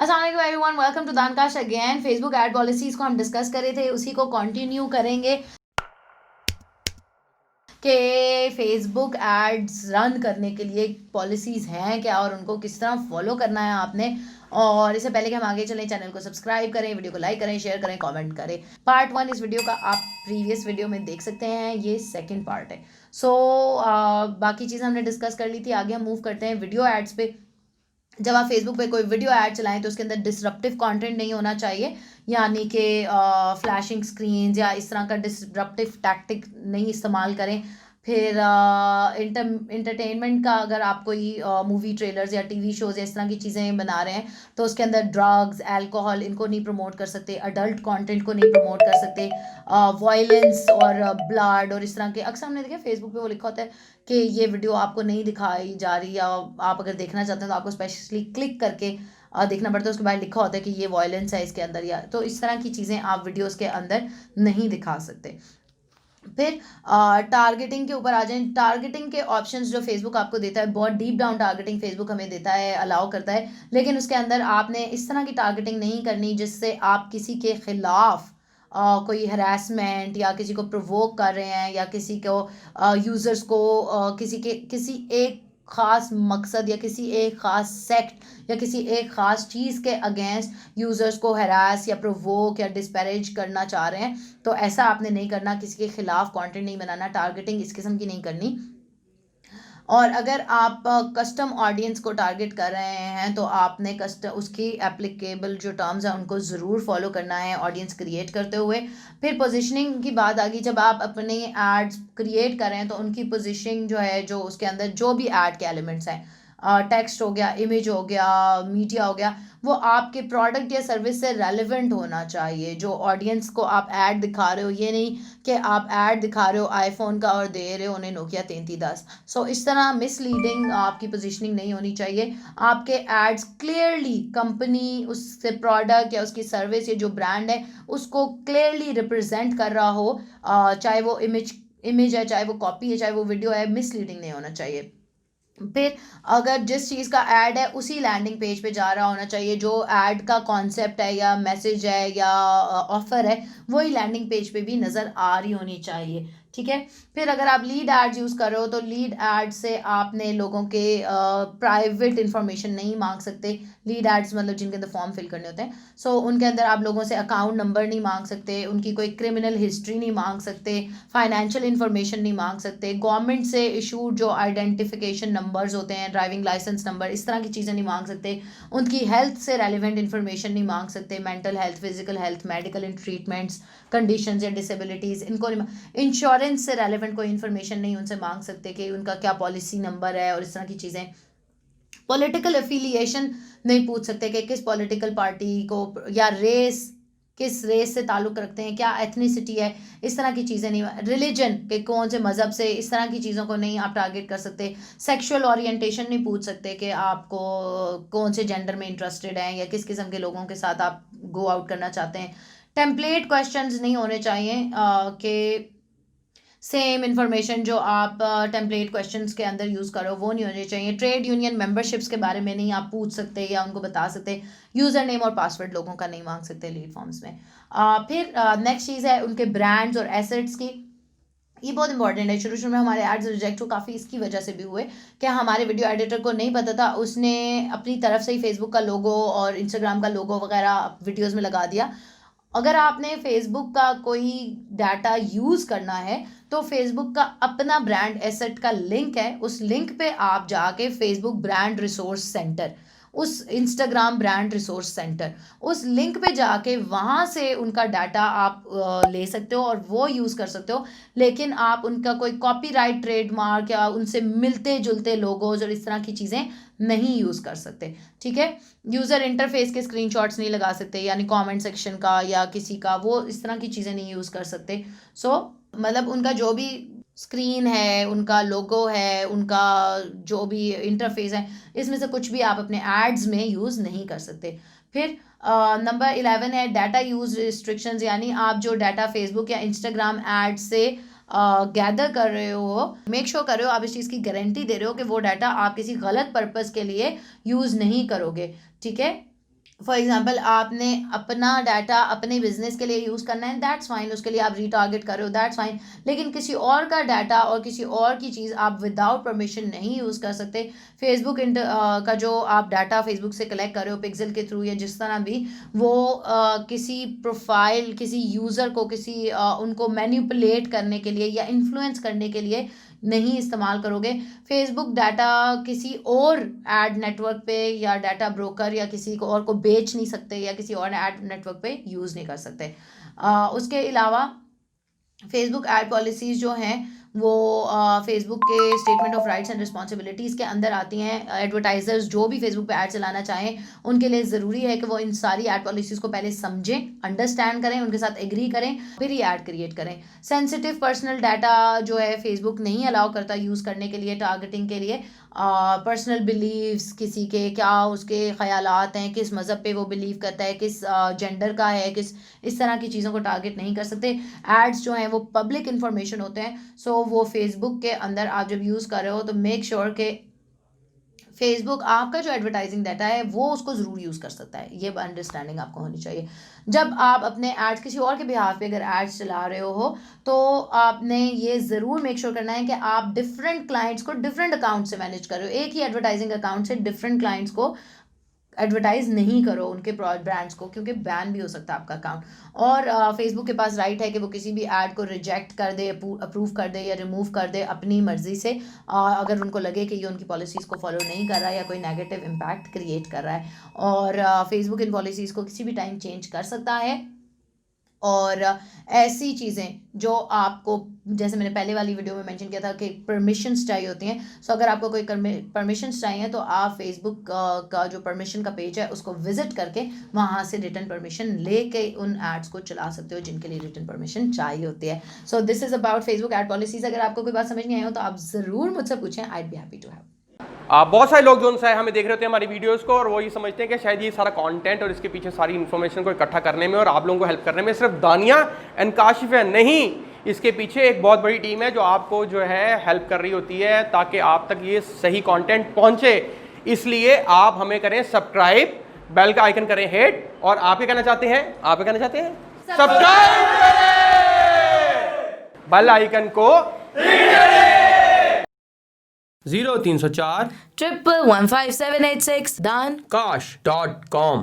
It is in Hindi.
अस्सलाम वालेकुम एवरीवन, वेलकम टू दानकाश अगेन। फेसबुक एड पॉलिसीज़ को हम डिस्कस कर रहे थे, उसी को कंटिन्यू करेंगे कि फेसबुक एड्स रन करने के लिए पॉलिसीज़ हैं क्या और उनको किस तरह फॉलो करना है आपने। और इससे पहले कि हम आगे चलें, चैनल को सब्सक्राइब करें, वीडियो को लाइक करें, शेयर करें, कमेंट करें। पार्ट 1 इस वीडियो का आप प्रीवियस वीडियो में देख सकते हैं, ये सेकंड पार्ट है। बाकी चीज़ें हमने डिस्कस कर ली थी। आगे हम मूव करते हैं वीडियो एड्स पे। जब आप फेसबुक पे कोई वीडियो ऐड चलाएं तो उसके अंदर डिसरप्टिव कंटेंट नहीं होना चाहिए, यानी कि फ्लैशिंग स्क्रीन्स या इस तरह का डिसरप्टिव टैक्टिक नहीं इस्तेमाल करें। फिर इंटरटेनमेंट का अगर आप कोई मूवी ट्रेलर्स या टीवी शोज़ या इस तरह की चीज़ें बना रहे हैं तो उसके अंदर ड्रग्स, अल्कोहल इनको नहीं प्रमोट कर सकते, अडल्ट कंटेंट को नहीं प्रमोट कर सकते, वायलेंस और ब्लड और इस तरह के। अक्सर हमने देखा फेसबुक पे वो लिखा होता है कि ये वीडियो आपको नहीं दिखाई जा रही, या आप अगर देखना चाहते हैं तो आपको स्पेशली क्लिक करके देखना पड़ता है। उसके बाद लिखा होता है कि ये वायलेंस है इसके अंदर, या तो इस तरह की चीज़ें आप वीडियोस के अंदर नहीं दिखा सकते। फिर टारगेटिंग के ऊपर आ जाएं। टारगेटिंग के ऑप्शंस जो फेसबुक आपको देता है, बहुत डीप डाउन टारगेटिंग फेसबुक हमें देता है, अलाउ करता है, लेकिन उसके अंदर आपने इस तरह की टारगेटिंग नहीं करनी जिससे आप किसी के खिलाफ कोई हरासमेंट या किसी को प्रोवोक कर रहे हैं, या किसी को यूज़र्स को किसी एक ख़ास मकसद या किसी एक ख़ास सेक्ट या किसी एक ख़ास चीज़ के अगेंस्ट यूज़र्स को हरास या प्रोवोक या डिस्पैरेज करना चाह रहे हैं। तो ऐसा आपने नहीं करना, किसी के खिलाफ कंटेंट नहीं बनाना, टारगेटिंग इस किस्म की नहीं करनी। और अगर आप कस्टम ऑडियंस को टारगेट कर रहे हैं तो आपने उसकी एप्लीकेबल जो टर्म्स हैं उनको ज़रूर फॉलो करना है ऑडियंस क्रिएट करते हुए। फिर पोजीशनिंग की बात आ गई। जब आप अपने एड्स क्रिएट कर रहे हैं तो उनकी पोजीशनिंग जो है, जो उसके अंदर जो भी ऐड के एलिमेंट्स हैं, टेक्स्ट हो गया, इमेज हो गया, मीडिया हो गया, वो आपके प्रोडक्ट या सर्विस से रेलिवेंट होना चाहिए। जो ऑडियंस को आप ऐड दिखा रहे हो, ये नहीं कि आप ऐड दिखा रहे हो आईफोन का और दे रहे हो उन्हें नोकिया 3310। इस तरह मिसलीडिंग आपकी पोजीशनिंग नहीं होनी चाहिए। आपके एड्स क्लियरली कंपनी, उससे प्रोडक्ट या उसकी सर्विस या जो ब्रांड है उसको क्लियरली रिप्रेजेंट कर रहा हो, चाहे वो इमेज है, चाहे वो कॉपी है, चाहे वो वीडियो है, मिसलीडिंग नहीं होना चाहिए। फिर अगर जिस चीज़ का ऐड है उसी लैंडिंग पेज पे जा रहा होना चाहिए, जो ऐड का कॉन्सेप्ट है या मैसेज है या ऑफ़र है, वही लैंडिंग पेज पे भी नज़र आ रही होनी चाहिए। ठीक है। फिर अगर आप लीड एड्स यूज़ कर रहे हो तो लीड एड से आपने लोगों के प्राइवेट इंफॉर्मेशन नहीं मांग सकते। लीड एड्स मतलब जिनके अंदर फॉर्म फिल करने होते हैं, उनके अंदर आप लोगों से अकाउंट नंबर नहीं मांग सकते, उनकी कोई क्रिमिनल हिस्ट्री नहीं मांग सकते, फाइनेंशियल इंफॉर्मेशन नहीं मांग सकते, गवर्नमेंट से इशूड जो आइडेंटिफिकेशन नंबर्स होते हैं, ड्राइविंग लाइसेंस नंबर, इस तरह की चीज़ें नहीं मांग सकते। उनकी हेल्थ से रेलिवेंट इंफॉर्मेशन नहीं मांग सकते, mental health, physical health, medical treatments, conditions या डिसेबिलिटीज़, इनको नहीं। इंश्योरेंस से रेलिवेंट कोई इन्फॉर्मेशन नहीं उनसे मांग सकते कि उनका क्या पॉलिसी नंबर है और इस तरह की चीज़ें। पॉलिटिकल एफिलिएशन नहीं पूछ सकते कि किस पॉलिटिकल पार्टी को, या किस रेस से ताल्लुक़ रखते हैं, क्या एथनिसिटी है, इस तरह की चीज़ें नहीं। रिलीजन के कौन से मज़हब से, इस तरह की चीज़ों को नहीं आप टारगेट कर सकते। सेक्सुअल ओरिएंटेशन नहीं पूछ सकते कि आपको कौन से जेंडर में इंटरेस्टेड हैं या किस किस्म के लोगों के साथ आप गो आउट करना चाहते हैं। टेम्पलेट क्वेश्चंस नहीं होने चाहिए कि सेम इन्फॉर्मेशन जो आप टेम्पलेट क्वेश्चंस के अंदर यूज़ करो वो नहीं होने चाहिए। ट्रेड यूनियन मेंबरशिप्स के बारे में नहीं आप पूछ सकते या उनको बता सकते। यूज़र नेम और पासवर्ड लोगों का नहीं मांग सकते लीड फॉर्म्स में। फिर नेक्स्ट चीज़ है उनके ब्रांड्स और एसेट्स की। ये बहुत इंपॉर्टेंट है। शुरू शुरू में हमारे एड्स रिजेक्ट हो काफ़ी इसकी वजह से भी हुए कि हमारे वीडियो एडिटर को नहीं पता था, उसने अपनी तरफ से ही फेसबुक का लोगो और इंस्टाग्राम का लोगो वगैरह वीडियोज़ में लगा दिया। अगर आपने फेसबुक का कोई डाटा यूज़ करना है तो फेसबुक का अपना ब्रांड एसेट का लिंक है, उस लिंक पे आप जाके फेसबुक ब्रांड रिसोर्स सेंटर, उस इंस्टाग्राम ब्रांड रिसोर्स सेंटर, उस लिंक पे जाके वहाँ से उनका डाटा आप ले सकते हो और वो यूज़ कर सकते हो। लेकिन आप उनका कोई कॉपीराइट, ट्रेडमार्क या उनसे मिलते जुलते लोगोज और इस तरह की चीज़ें नहीं यूज़ कर सकते। ठीक है। यूज़र इंटरफेस के स्क्रीनशॉट्स नहीं लगा सकते, यानी कमेंट सेक्शन का या किसी का, वो इस तरह की चीज़ें नहीं यूज़ कर सकते। मतलब उनका जो भी स्क्रीन है, उनका लोगो है, उनका जो भी इंटरफेस है, इसमें से कुछ भी आप अपने एड्स में यूज़ नहीं कर सकते। फिर नंबर 11 है डाटा यूज़ रिस्ट्रिक्शंस, यानी आप जो डाटा फेसबुक या इंस्टाग्राम एड से गैदर कर रहे हो, मेक श्योर कर रहे हो, आप इस चीज़ की गारंटी दे रहे हो कि वो डाटा आप किसी गलत पर्पज़ के लिए यूज़ नहीं करोगे। ठीक है। फॉर एग्जाम्पल आपने अपना डाटा अपने बिजनेस के लिए यूज़ करना है, दैट्स फाइन, उसके लिए आप रीटारगेट कर रहे हो, दैट्स फाइन। लेकिन किसी और का डाटा और किसी और की चीज़ आप विदाउट परमिशन नहीं यूज़ कर सकते। फेसबुक का जो आप डाटा फेसबुक से कलेक्ट कर रहे हो पिक्सल के थ्रू या जिस तरह भी, वो किसी प्रोफाइल, किसी यूज़र को, किसी उनको मैनिपुलेट करने के लिए या इन्फ्लुएंस करने के लिए नहीं इस्तेमाल करोगे। फेसबुक डाटा किसी और एड नेटवर्क पे या डाटा ब्रोकर या किसी को और को बेच नहीं सकते या किसी और एड नेटवर्क पे यूज़ नहीं कर सकते। उसके अलावा फेसबुक एड पॉलिसीज़ जो हैं वो फेसबुक के statement of rights and responsibilities के अंदर आती हैं। एडवर्टाइजर्स जो भी फेसबुक पे ऐड चलाना चाहें, उनके लिए ज़रूरी है कि वो इन सारी ऐड पॉलिसीज़ को पहले समझें, अंडरस्टैंड करें, उनके साथ एग्री करें, फिर ही ऐड क्रिएट करें। सेंसिटिव पर्सनल डाटा जो है फेसबुक नहीं अलाउ करता यूज़ करने के लिए, टारगेटिंग के लिए। पर्सनल बिलीव्स, किसी के क्या उसके ख़यालात हैं, किस मज़हब पे वो बिलीव करता है, किस जेंडर का है, किस इस तरह की चीज़ों को टारगेट नहीं कर सकते। एड्स जो हैं वो पब्लिक इन्फॉर्मेशन होते हैं, सो वो फेसबुक के अंदर आप जब यूज़ कर रहे हो तो मेक श्योर के फेसबुक आपका जो एडवर्टाइजिंग डाटा है वो उसको ज़रूर यूज़ कर सकता है, ये अंडरस्टैंडिंग आपको होनी चाहिए। जब आप अपने एड्स किसी और के बिहाफ पे अगर एड्स चला रहे हो तो आपने ये ज़रूर मेक श्योर करना है कि आप डिफरेंट क्लाइंट्स को डिफरेंट अकाउंट से मैनेज कर रहे हो। एक ही एडवर्टाइजिंग अकाउंट से डिफरेंट क्लाइंट्स को एडवर्टाइज नहीं करो, उनके ब्रांड्स को, क्योंकि बैन भी हो सकता है आपका अकाउंट। और फेसबुक के पास राइट है कि वो किसी भी ऐड को रिजेक्ट कर दे, अप्रूव कर दे या रिमूव कर दे अपनी मर्जी से, अगर उनको लगे कि ये उनकी पॉलिसीज़ को फॉलो नहीं कर रहा है या कोई नेगेटिव इम्पैक्ट क्रिएट कर रहा है। और फेसबुक इन पॉलिसीज़ को किसी भी टाइम चेंज कर सकता है। और ऐसी चीज़ें जो आपको, जैसे मैंने पहले वाली वीडियो में मेंशन किया था कि परमिशंस चाहिए होती हैं, सो अगर आपको कोई परमिशंस चाहिए तो आप फेसबुक का जो परमिशन का पेज है उसको विजिट करके वहाँ से रिटर्न परमिशन लेके उन एड्स को चला सकते हो जिनके लिए रिटर्न परमिशन चाहिए होती है। So this is about Facebook ad policies. अगर आपको कोई बात समझ नहीं आई हो तो आप ज़रूर मुझसे पूछें, आई बी हैप्पी टू हैव। बहुत सारे लोग जो है हमें देख रहे होते हैं हमारी वीडियोस को, और वो ये समझते हैं कि शायद ये सारा कंटेंट और इसके पीछे सारी इन्फॉर्मेशन को इकट्ठा करने में और आप लोगों को हेल्प करने में सिर्फ दानिया एंड काशिफ है। नहीं, इसके पीछे एक बहुत बड़ी टीम है जो आपको जो है हेल्प कर रही होती है ताकि आप तक ये सही कंटेंट पहुंचे। इसलिए आप हमें करें सब्सक्राइब, बेल का आइकन करें हिट, और आप क्या कहना चाहते हैं? आप क्या कहना चाहते हैं? सब्सक्राइब करें, बेल आइकन को 0304 1115786 done kash.com